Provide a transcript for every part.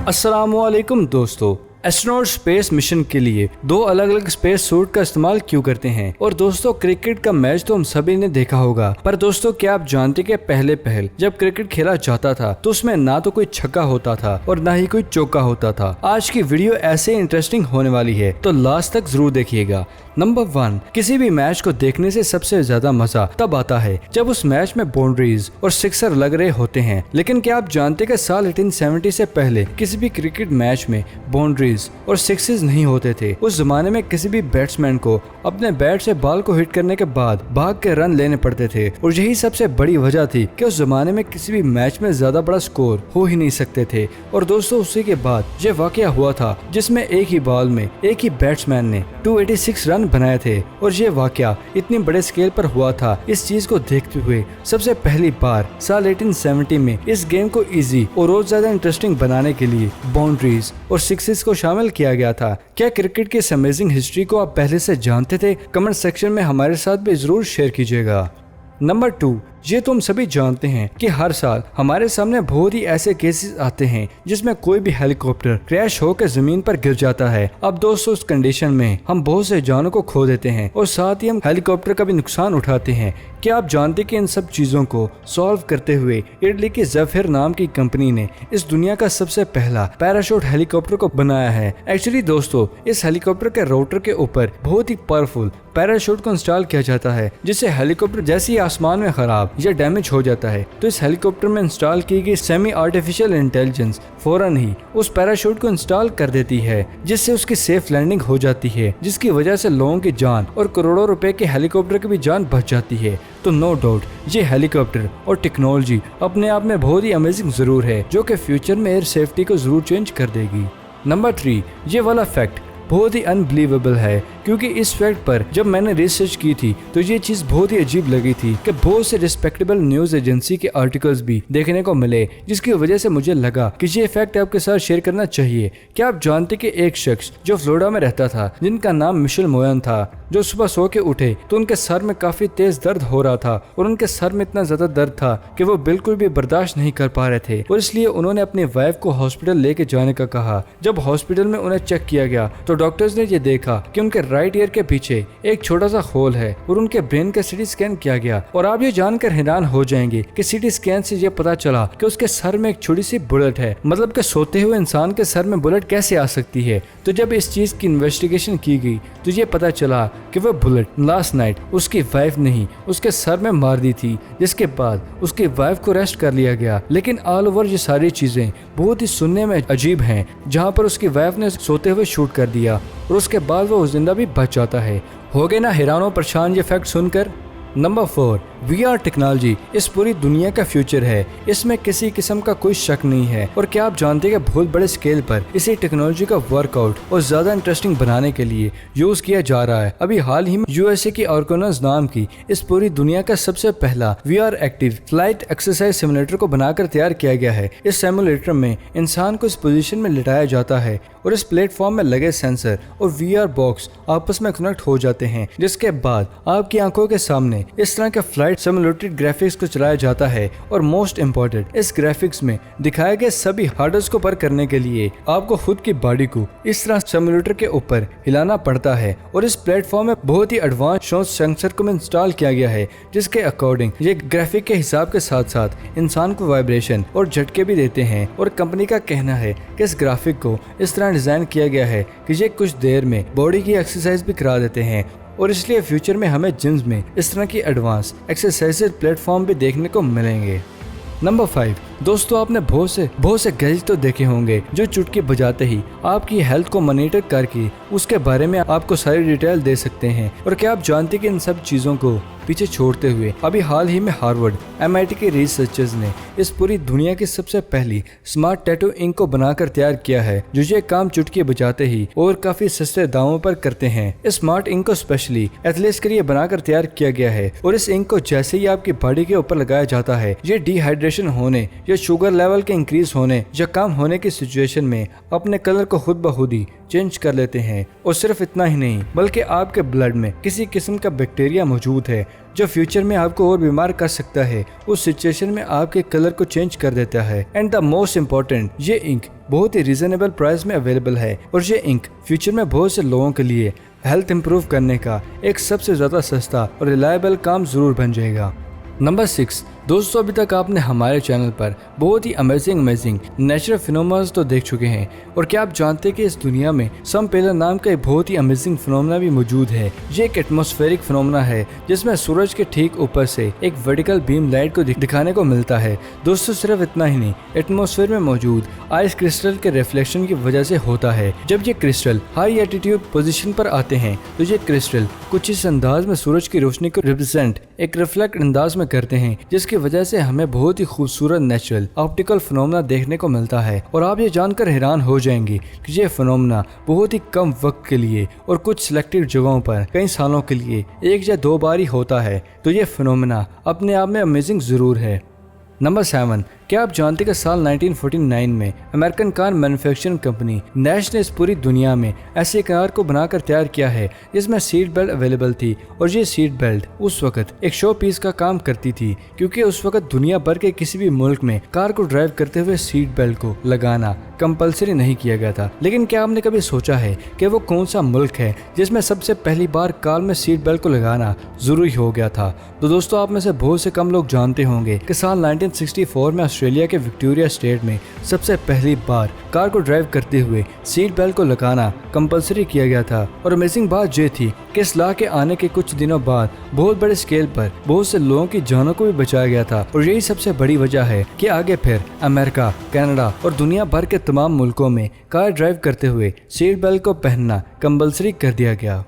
अस्सलामुअलैकुम दोस्तों। Astronaut space mission के लिए दो अलग अलग स्पेस सूट का इस्तेमाल क्यों करते हैं? और दोस्तों, क्रिकेट का मैच तो हम सभी ने देखा होगा, पर दोस्तों क्या आप जानते कि पहले जब क्रिकेट खेला जाता था तो उसमें ना तो कोई छक्का होता था और ना ही कोई चौका होता था। आज की वीडियो ऐसे इंटरेस्टिंग होने वाली है, तो लास्ट तक जरूर देखिएगा। नंबर 1, किसी भी मैच को देखने से सबसे ज्यादा मजा तब आता है जब उस मैच में बाउंड्रीज और सिक्सर लग रहे होते हैं। लेकिन क्या आप जानते कि साल 1870 से पहले किसी भी क्रिकेट मैच में बाउंड्रीज और सिक्सेस नहीं होते थे। उस जमाने में किसी भी बैट्समैन को अपने बैट से बॉल को हिट करने के बाद भाग के रन लेने पड़ते थे, और यही सबसे बड़ी वजह थी कि उस जमाने में किसी भी मैच में ज्यादा बड़ा स्कोर हो ही नहीं सकते थे। और दोस्तों, उसी के बाद ये वाकया हुआ था जिसमें एक ही बॉल में एक ही बैट्समैन ने 286 रन बनाए थे, और ये वाकया इतनी बड़े स्केल पर हुआ था। इस चीज को देखते हुए सबसे पहली बार साल 1870 में इस गेम को इजी और रोज ज्यादा इंटरेस्टिंग बनाने के लिए बाउंड्रीज और सिक्सेस को शामिल किया गया था। क्या क्रिकेट की इस अमेजिंग हिस्ट्री को आप पहले से जानते थे? कमेंट सेक्शन में हमारे साथ भी जरूर शेयर कीजिएगा। नंबर 2, ये तुम सभी जानते हैं कि हर साल हमारे सामने बहुत ही ऐसे केसेस आते हैं जिसमें कोई भी हेलीकॉप्टर क्रैश होकर जमीन पर गिर जाता है। अब दोस्तों, उस कंडीशन में हम बहुत से जानों को खो देते हैं और साथ ही हम हेलीकॉप्टर का भी नुकसान उठाते हैं। क्या आप जानते कि इन सब चीजों को सॉल्व करते हुए इटली की ज़फिर नाम की कंपनी ने इस दुनिया का सबसे पहला पैराशूट हेलीकॉप्टर को बनाया है। एक्चुअली दोस्तों, इस हेलीकॉप्टर के रोटर के ऊपर बहुत ही पावरफुल पैराशूट को इंस्टॉल किया जाता है, जिससे हेलीकॉप्टर जैसे ही आसमान में खराब या डैमेज हो जाता है तो इस हेलीकॉप्टर में इंस्टॉल की गई सेमी आर्टिफिशियल इंटेलिजेंस फौरन ही उस पैराशूट को इंस्टॉल कर देती है, जिससे उसकी सेफ लैंडिंग हो जाती है, जिसकी वजह से लोगों की जान और करोड़ों रुपए के हेलीकॉप्टर की भी जान बच जाती है। तो नो डाउट ये हेलीकॉप्टर और टेक्नोलॉजी अपने आप में बहुत ही अमेजिंग जरूर है, जो कि फ्यूचर में एयर सेफ्टी को जरूर चेंज कर देगी। नंबर 3, ये वाला फैक्ट बहुत ही अनबिलीवेबल है, क्योंकि इस फैक्ट पर जब मैंने रिसर्च की थी तो ये चीज बहुत ही अजीब लगी थी कि बहुत से रिस्पेक्टेबल न्यूज एजेंसी के आर्टिकल्स भी देखने को मिले, जिसकी वजह से मुझे लगा कि ये फैक्ट आपके साथ शेयर करना चाहिए। क्या आप जानते कि एक शख्स जो फ्लोरिडा में रहता था, जिनका नाम मिशेल मोयन था, जो सुबह सो के उठे तो उनके सर में काफी तेज दर्द हो रहा था, और उनके सर में इतना ज्यादा दर्द था कि वो बिल्कुल भी बर्दाश्त नहीं कर पा रहे थे, और इसलिए उन्होंने अपनी वाइफ को हॉस्पिटल लेके जाने का कहा। जब हॉस्पिटल में उन्हें चेक किया गया तो डॉक्टर्स ने ये देखा कि उनके राइट ईयर के पीछे एक छोटा सा होल है, और उनके ब्रेन का सीटी स्कैन किया गया। और आप ये जानकर हैरान हो जाएंगे कि सीटी स्कैन से ये पता चला कि उसके सर में एक छोटी सी बुलेट है। मतलब कि सोते हुए इंसान के सर में बुलेट कैसे आ सकती है? तो जब इस चीज की इन्वेस्टिगेशन की गई तो ये पता चला कि वह बुलेट लास्ट नाइट उसकी वाइफ ने ही उसके सर में मार दी थी, जिसके बाद उसकी वाइफ को अरेस्ट कर लिया गया। लेकिन ऑल ओवर ये सारी चीजें बहुत ही सुनने में अजीब हैं, जहाँ पर उसकी वाइफ ने सोते हुए शूट कर दिया और उसके बाद वो जिंदा भी बच जाता है। हो गए ना हैरानों परेशान ये फैक्ट सुनकर? नंबर 4, VR टेक्नोलॉजी इस पूरी दुनिया का फ्यूचर है, इसमें किसी किस्म का कोई शक नहीं है। और क्या आप जानते हैं कि बहुत बड़े स्केल पर इसी टेक्नोलॉजी का वर्कआउट और ज्यादा इंटरेस्टिंग बनाने के लिए यूज किया जा रहा है। अभी हाल ही में USA की ऑर्कोनस नाम की इस पूरी दुनिया का सबसे पहला VR active flight exercise simulator को बनाकर तैयार किया गया है। इस सिमुलेटर में इंसान को इस पोजीशन में लिटाया जाता है और इस प्लेटफॉर्म में लगे सेंसर और VR बॉक्स आपस में कनेक्ट हो जाते हैं, जिसके बाद आपकी आंखों के सामने इस तरह के फ्लाइट सिमुलेटेड ग्राफिक्स को चलाया जाता है। और मोस्ट इम्पोर्टेंट, इस ग्राफिक्स में दिखाए गए सभी हार्डर्स को पार करने के लिए आपको खुद की बॉडी को इस तरह सिमुलेटर के ऊपर हिलाना पड़ता है। और इस प्लेटफॉर्म में बहुत ही एडवांस शॉक सेंसर को इंस्टॉल किया गया है, जिसके अकॉर्डिंग ये ग्राफिक के हिसाब के साथ साथ इंसान को वाइब्रेशन और झटके भी देते हैं। और कंपनी का कहना है कि इस ग्राफिक को इस तरह डिजाइन किया गया है कि ये कुछ देर में बॉडी की एक्सरसाइज भी करा देते हैं, और इसलिए फ्यूचर में हमें जिम्स में इस तरह की एडवांस एक्सरसाइज प्लेटफॉर्म भी देखने को मिलेंगे। नंबर 5, दोस्तों आपने बहुत से गैजेट तो देखे होंगे जो चुटकी बजाते ही आपकी हेल्थ को मॉनिटर करके उसके बारे में आपको सारी डिटेल दे सकते हैं। और क्या आप जानते कि इन सब चीजों को पीछे छोड़ते हुए अभी हाल ही में हार्वर्ड MIT के रिसर्चर्स ने इस पूरी दुनिया की सबसे पहली स्मार्ट टैटू इंक को बनाकर तैयार किया है, जो ये काम चुटकी बजाते ही और काफी सस्ते दामों पर करते हैं। इस स्मार्ट इंक को स्पेशली एथलीट्स के लिए बनाकर तैयार किया गया है, और इस इंक को जैसे ही आपकी बॉडी के ऊपर लगाया जाता है, ये डिहाइड्रेशन होने या शुगर लेवल के इंक्रीज होने या कम होने की सिचुएशन में अपने कलर को खुद ब खुद ही चेंज कर लेते हैं। और सिर्फ इतना ही नहीं, बल्कि आपके ब्लड में किसी किस्म का बैक्टीरिया मौजूद है जो फ्यूचर में आपको और बीमार कर सकता है, उस सिचुएशन में आपके कलर को चेंज कर देता है। एंड द मोस्ट इम्पोर्टेंट, ये इंक बहुत ही रीजनेबल प्राइस में अवेलेबल है और ये इंक फ्यूचर में बहुत से लोगों के लिए हेल्थ इंप्रूव करने का एक सबसे ज्यादा सस्ता और रिलायबल काम जरूर बन जाएगा। नंबर 6, दोस्तों अभी तक आपने हमारे चैनल पर बहुत ही अमेजिंग नेचुरल फिनोमेना तो देख चुके हैं, और क्या आप जानते हैं कि इस दुनिया में सम पिलर नाम का एक बहुत ही अमेजिंग फिनोमेना भी मौजूद है। ये एक एटमॉस्फेरिक फिनोमेना है जिसमें सूरज के ठीक ऊपर से एक वर्टिकल बीम लाइट को दिखाने को मिलता है। दोस्तों सिर्फ इतना ही नहीं, एटमॉस्फेयर में मौजूद आइस क्रिस्टल के रिफ्लेक्शन की वजह से होता है। जब ये क्रिस्टल हाई एटीट्यूड पोजीशन पर आते हैं तो ये क्रिस्टल कुछ इस अंदाज में सूरज की रोशनी को रिप्रेजेंट एक रिफ्लेक्ट अंदाज में करते हैं, जिसकी वजह से हमें बहुत ही खूबसूरत नेचुरल ऑप्टिकल फिनोमेना देखने को मिलता है। और आप ये जानकर हैरान हो जाएंगे कि ये फिनोमेना बहुत ही कम वक्त के लिए और कुछ सिलेक्टेड जगहों पर कई सालों के लिए 1 या 2 बार ही होता है। तो ये फिनोमेना अपने आप में अमेजिंग जरूर है। नंबर 7, क्या आप जानते हैं कि साल 1949 में American car manufacturing company Nash ने इस पूरी दुनिया में ऐसी कार को बनाकर तैयार किया है जिसमें सीट बेल्ट अवेलेबल थी, और ये सीट बेल्ट उस वक्त एक शो पीस का काम करती थी, क्योंकि उस वक्त दुनिया भर के किसी भी मुल्क में कार को ड्राइव करते हुए सीट बेल्ट को लगाना कंपलसरी नहीं किया गया था। लेकिन क्या आपने कभी सोचा है कि वो कौन सा मुल्क है जिसमें सबसे पहली बार कार में सीट बेल्ट को लगाना जरूरी हो गया था? तो दोस्तों आप में से बहुत से कम लोग जानते होंगे कि साल 1964 में ऑस्ट्रेलिया के विक्टोरिया स्टेट में सबसे पहली बार कार को ड्राइव करते हुए सीट बेल्ट को लगाना कंपलसरी किया गया था। और अमेजिंग बात यह थी कि इस लॉ के आने के कुछ दिनों बाद बहुत बड़े स्केल पर बहुत से लोगों की जानों को भी बचाया गया था। और यही सबसे बड़ी वजह है कि आगे फिर अमेरिका, कनाडा और दुनिया भर के तमाम मुल्कों में कार ड्राइव करते हुए सीट बेल्ट को पहनना कंपलसरी कर दिया गया।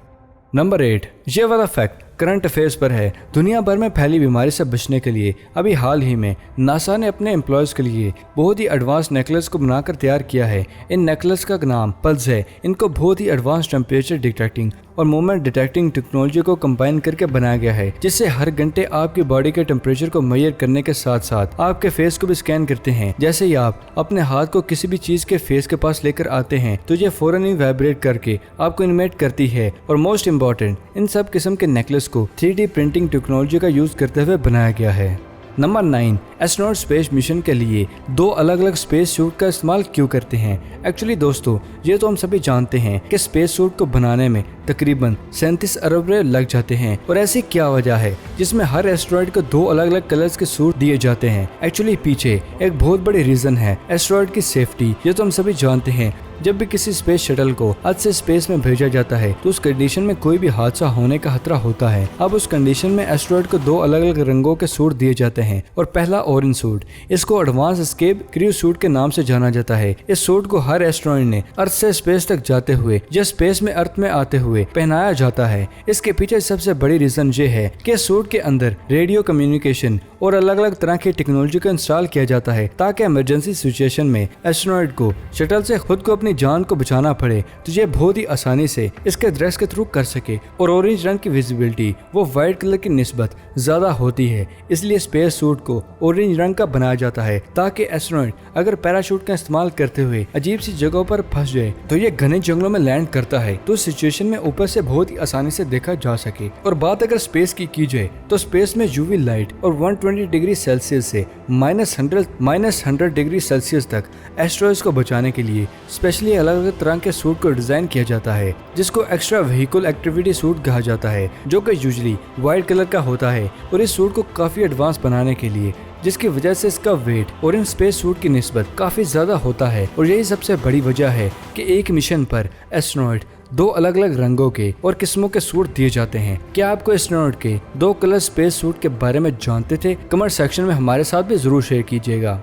नंबर 8, ये वाला फैक्ट करंट अफेयर्स पर है। दुनिया भर में फैली बीमारी से बचने के लिए अभी हाल ही में नासा ने अपने एम्प्लॉयज के लिए बहुत ही एडवांस नेकलेस को बनाकर तैयार किया है। इन नेकलेस का नाम पल्स है। इनको बहुत ही एडवांस टेम्परेचर डिटेक्टिंग और मूवमेंट डिटेक्टिंग टेक्नोलॉजी को कंबाइन करके बनाया गया है, जिससे हर घंटे आपकी बॉडी के टेम्परेचर को मेजर करने के साथ साथ आपके फेस को भी स्कैन करते हैं। जैसे ही आप अपने हाथ को किसी भी चीज के फेस के पास लेकर आते हैं तो ये फौरन ही वाइब्रेट करके आपको इन्वेट करती है। और मोस्ट इम्पोर्टेंट, इन सब किस्म के नेकलेस को 3D प्रिंटिंग टेक्नोलॉजी का यूज करते हुए बनाया गया है। नंबर 9, एस्ट्रोनॉट स्पेस मिशन के लिए 2 अलग अलग स्पेस सूट का इस्तेमाल क्यों करते हैं? एक्चुअली दोस्तों ये तो हम सभी जानते हैं कि स्पेस सूट को बनाने में तकरीबन 37 अरब रुपए लग जाते हैं। और ऐसी क्या वजह है जिसमें हर एस्ट्रॉइड को 2 अलग अलग कलर्स के सूट दिए जाते हैं? एक्चुअली पीछे एक बहुत बड़ी रीजन है एस्ट्रॉइड की सेफ्टी। ये तो हम सभी जानते हैं, जब भी किसी स्पेस शटल को अर्थ से स्पेस में भेजा जाता है तो उस कंडीशन में कोई भी हादसा होने का खतरा होता है। अब उस कंडीशन में एस्ट्रॉइड को 2 अलग अलग रंगों के सूट दिए जाते हैं। और पहला ऑरेंज सूट, इसको एडवांस एस्केप क्रू सूट के नाम से जाना जाता है। इस सूट को हर एस्ट्रॉइड ने अर्थ से स्पेस तक जाते हुए या स्पेस में अर्थ में आते हुए पहनाया जाता है। इसके पीछे सबसे बड़ी रीजन ये है कि सूट के अंदर रेडियो कम्युनिकेशन और अलग अलग तरह की टेक्नोलॉजी को इंस्टॉल किया जाता है, ताकि इमरजेंसी सिचुएशन में एस्ट्रॉइड को शटल से खुद को अपनी जान को बचाना पड़े तो ये बहुत ही आसानी से इसके ड्रेस के थ्रू कर सके। और ऑरेंज रंग की विजिबिलिटी वो व्हाइट कलर की निस्बत ज्यादा होती है, इसलिए स्पेस सूट को ऑरेंज रंग का बनाया जाता है, ताकि एस्ट्रॉइड अगर पैराशूट का इस्तेमाल करते हुए अजीब सी जगहों पर फंस जाए तो ये घने जंगलों में लैंड करता है, तो सिचुएशन में ऊपर से बहुत ही आसानी से देखा जा सके। और बात अगर स्पेस की जाए तो स्पेस में यूवी लाइट और 120 डिग्री सेल्सियस से -100 डिग्री सेल्सियस तक एस्ट्रॉइड्स को बचाने के लिए स्पेशली अलग अलग तरह के सूट को डिजाइन किया जाता है, जिसको एक्स्ट्रा व्हीकल एक्टिविटी सूट कहा जाता है, जो कि यूजुअली व्हाइट कलर का होता है। और इस सूट को काफी एडवांस बनाने के लिए जिसकी वजह से इसका वेट और इन स्पेस सूट की निस्बत काफी ज्यादा होता है। और यही सबसे बड़ी वजह है कि एक मिशन पर एस्ट्रोनॉट 2 अलग अलग रंगों के और किस्मों के सूट दिए जाते हैं। क्या आपको एस्ट्रोनॉट के 2 कलर स्पेस सूट के बारे में जानते थे? कमेंट सेक्शन में हमारे साथ भी जरूर शेयर कीजिएगा।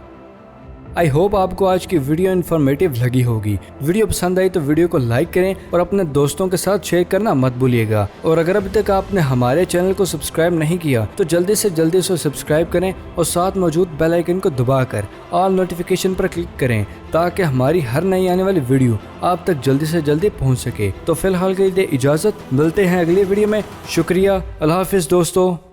आई होप आपको आज की वीडियो इन्फॉर्मेटिव लगी होगी। वीडियो पसंद आई तो वीडियो को लाइक करें और अपने दोस्तों के साथ शेयर करना मत भूलिएगा। और अगर अभी तक आपने हमारे चैनल को सब्सक्राइब नहीं किया तो जल्दी से जल्दी उसे सब्सक्राइब करें और साथ मौजूद बेल आइकन को दबाकर ऑल नोटिफिकेशन पर क्लिक करें, ताकि हमारी हर नई आने वाली वीडियो आप तक जल्दी से जल्दी पहुँच सके। तो फिलहाल के लिए इजाज़त, मिलते हैं अगली वीडियो में। शुक्रिया, अल्लाह हाफिज़ दोस्तों।